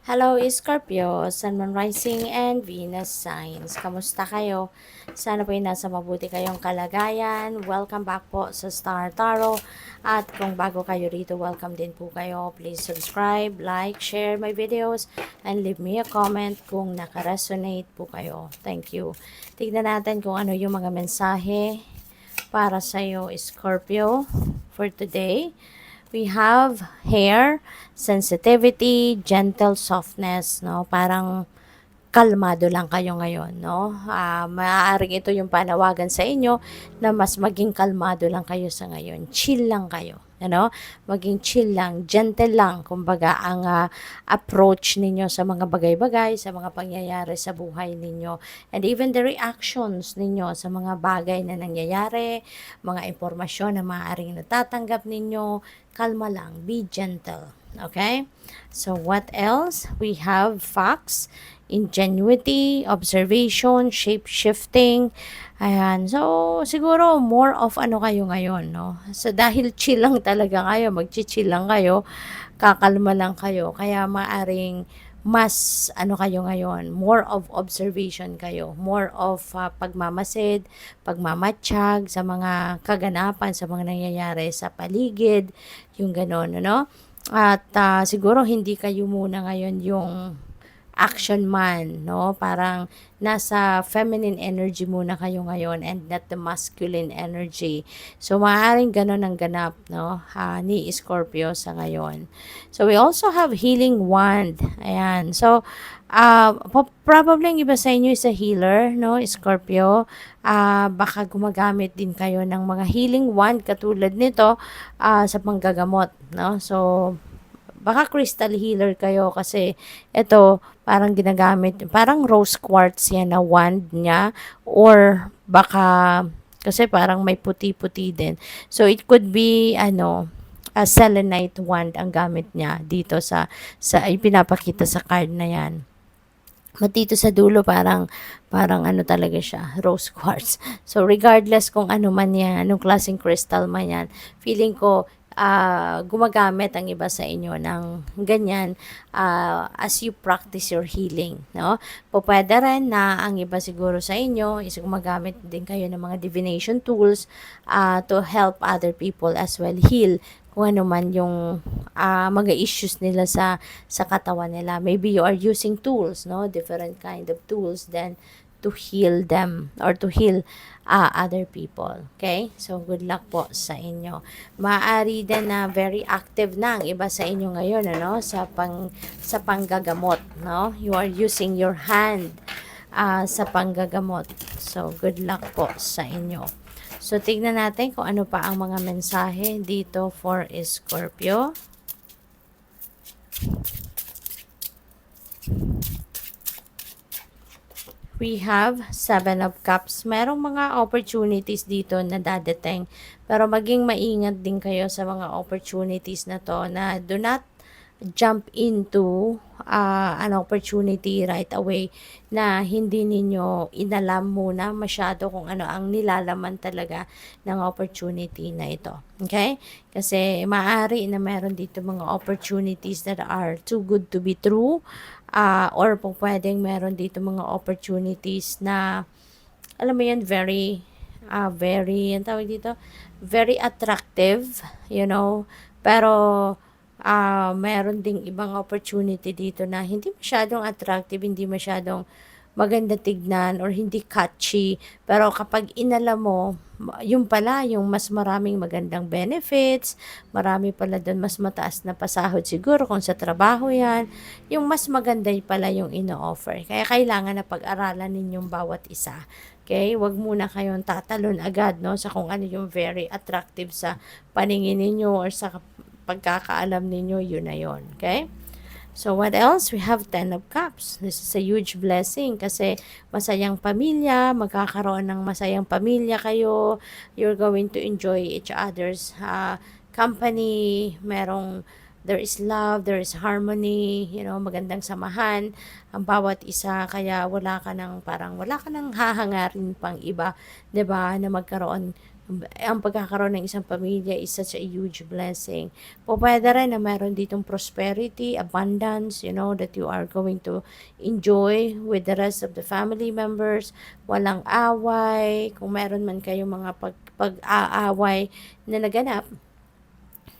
Hello, Scorpio, Sun, Moon, Rising, and Venus signs. Kamusta kayo? Sana po ay nasa mabuti kayong kalagayan. Welcome back po sa Star Tarot. At kung bago kayo rito, welcome din po kayo. Please subscribe, like, share my videos, and leave me a comment kung nakaresonate po kayo. Thank you. Tignan natin kung ano yung mga mensahe para sa'yo, Scorpio, for today. We have hair, sensitivity, gentle softness, no? Parang kalmado lang kayo ngayon, no? Maaaring ito yung panawagan sa inyo na mas maging kalmado lang kayo sa ngayon. Chill lang kayo, ano? Maging chill lang, gentle lang, kumbaga ang approach ninyo sa mga bagay-bagay, sa mga pangyayari sa buhay ninyo, and even the reactions ninyo sa mga bagay na nangyayari, mga impormasyon na maaaring natatanggap ninyo, kalma lang, be gentle. Okay? So, what else? We have facts, ingenuity, observation, shape-shifting. Ayan. So, siguro more of ano kayo ngayon, no? So, dahil chill lang talaga kayo, mag-chill lang kayo, kakalma lang kayo. Kaya maaring mas ano kayo ngayon, more of observation kayo, more of pagmamasid, pagmamatsyag sa mga kaganapan, sa mga nangyayari sa paligid, yung gano'n, ano? At siguro hindi kayo muna ngayon yung action man, no? Parang nasa feminine energy muna kayo ngayon and not the masculine energy. So, maaaring ganun ang ganap, no? Ni Scorpio sa ngayon. So, we also have healing wand. Ayan. So, probably ang iba sa inyo is a healer, no? Scorpio. Baka gumagamit din kayo ng mga healing wand katulad nito sa panggagamot, no? So, baka crystal healer kayo kasi ito parang ginagamit, parang rose quartz yan na wand niya, or baka kasi parang may puti-puti din. So it could be a selenite wand ang gamit niya dito sa pinapakita sa card na yan. Dito sa dulo parang ano talaga siya, rose quartz. So regardless kung ano man yan, anong klaseng crystal man yan, feeling ko gumagamit ang iba sa inyo ng ganyan as you practice your healing, no? Pwede rin na ang iba siguro sa inyo is gumagamit din kayo ng mga divination tools to help other people as well heal kung ano man yung mga issues nila sa katawan nila. Maybe you are using tools, no? Different kind of tools then to heal them or to heal other people. Okay? So, good luck po sa inyo. Maaari din na very active na ang iba sa inyo ngayon, ano? Sa panggagamot, no? You are using your hand sa panggagamot. So, good luck po sa inyo. So, tignan natin kung ano pa ang mga mensahe dito for Scorpio. We have 7 of Cups. Merong mga opportunities dito na dadating. Pero maging maingat din kayo sa mga opportunities na to na do not jump into an opportunity right away na hindi ninyo inalam muna masyado kung ano ang nilalaman talaga ng opportunity na ito. Okay? Kasi maaari na meron dito mga opportunities that are too good to be true, or kung pwedeng meron dito mga opportunities na alam mo yan, very, ang tawag dito, very attractive, pero meron ding ibang opportunity dito na hindi masyadong attractive, hindi masyadong maganda tignan or hindi catchy, pero kapag inala mo, yung pala yung mas maraming magandang benefits, marami pala doon mas mataas na pasahod siguro kung sa trabaho yan, yung mas maganda pala yung ino-offer. Kaya kailangan na pag-aralan ninyong bawat isa. Okay? Wag muna kayong tatalon agad, no, sa kung ano yung very attractive sa paningin ninyo or sa pagkakaalam ninyo, yun na yun. Okay? So, what else? We have 10 of Cups. This is a huge blessing kasi masayang pamilya, magkakaroon ng masayang pamilya kayo. You're going to enjoy each other's company. There is love, there is harmony, magandang samahan ang bawat isa. Kaya wala ka nang hahangarin pang iba, 'di ba, na magkaroon ang pagkakaroon ng isang pamilya is such a huge blessing. Pwede rin na meron ditong prosperity, abundance, that you are going to enjoy with the rest of the family members. Walang away. Kung meron man kayong mga pag-aaway na naganap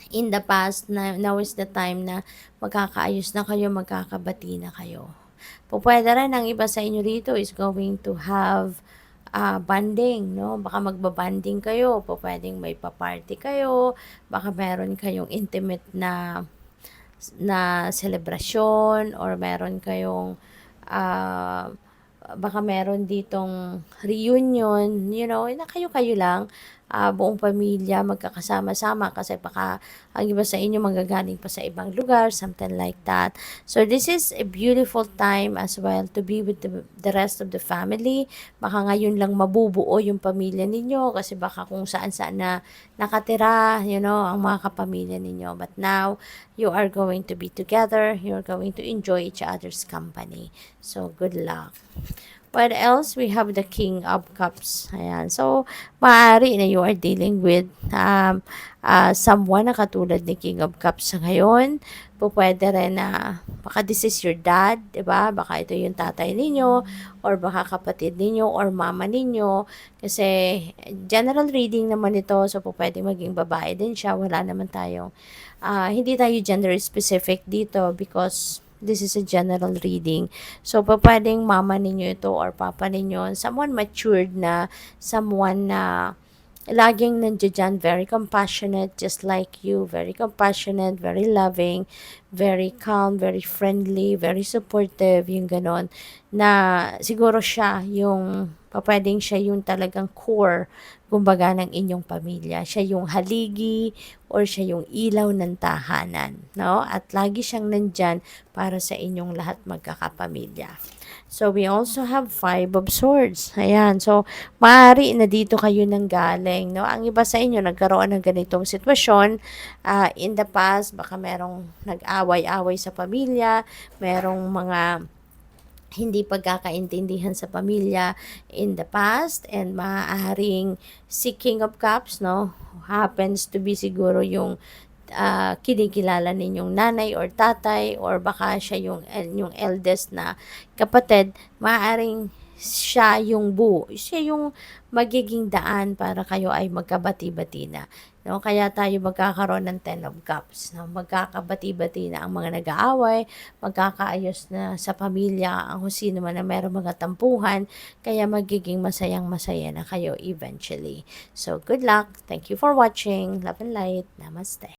in the past, now is the time na magkakaayos na kayo, magkakabati na kayo. Pwede rin ang iba sa inyo rito is going to have bonding, no? Baka magbabanding kayo, pwedeng may pa-party kayo, baka meron kayong intimate na selebrasyon, or meron kayong baka meron ditong reunion, na kayo-kayo lang, buong pamilya magkakasama-sama, kasi baka ang iba sa inyo manggagaling pa sa ibang lugar, something like that. So this is a beautiful time as well to be with the rest of the family. Baka ngayon lang mabubuo yung pamilya ninyo, kasi baka kung saan-saan na nakatira, ang mga kapamilya ninyo. But now, you are going to be together, you're going to enjoy each other's company. So, good luck. What else? We have the King of Cups. Ayan. So, maaari na you are dealing with someone na katulad ni King of Cups sa ngayon. Pwede rin na, baka this is your dad, diba? Baka ito yung tatay ninyo, or baka kapatid ninyo, or mama ninyo. Kasi, general reading naman ito, so pwede maging babae din siya. Wala naman tayong, hindi tayo gender specific dito, because this is a general reading. So, pwedeng mama ninyo ito or papa ninyo, someone matured na, someone na laging nandiyan, very compassionate, just like you, very compassionate, very loving, very calm, very friendly, very supportive, yung ganon, na siguro siya yung, pwedeng siya yung talagang core, kumbaga, ng inyong pamilya. Siya yung haligi, or siya yung ilaw ng tahanan, no? At lagi siyang nandyan para sa inyong lahat magkakapamilya. So, we also have 5 of Swords. Ayan. So, maaari na dito kayo nang galing, no? Ang iba sa inyo, nagkaroon ng ganitong sitwasyon. In the past, baka merong nag-away-away sa pamilya, merong mga hindi pagkakaintindihan sa pamilya in the past, and maaaring si King of Cups, no, happens to be siguro yung kinikilala ninyong nanay or tatay, or baka siya yung eldest na kapatid. Maaaring siya yung magiging daan para kayo ay magkabati-bati na, no? Kaya tayo magkakaroon ng 10 of Cups, no? Magkakabati-bati na ang mga nag-aaway, magkakaayos na sa pamilya ang sino man na meron mga tampuhan, kaya magiging masayang-masaya na kayo eventually. So, good luck. Thank you for watching. Love and light. Namaste.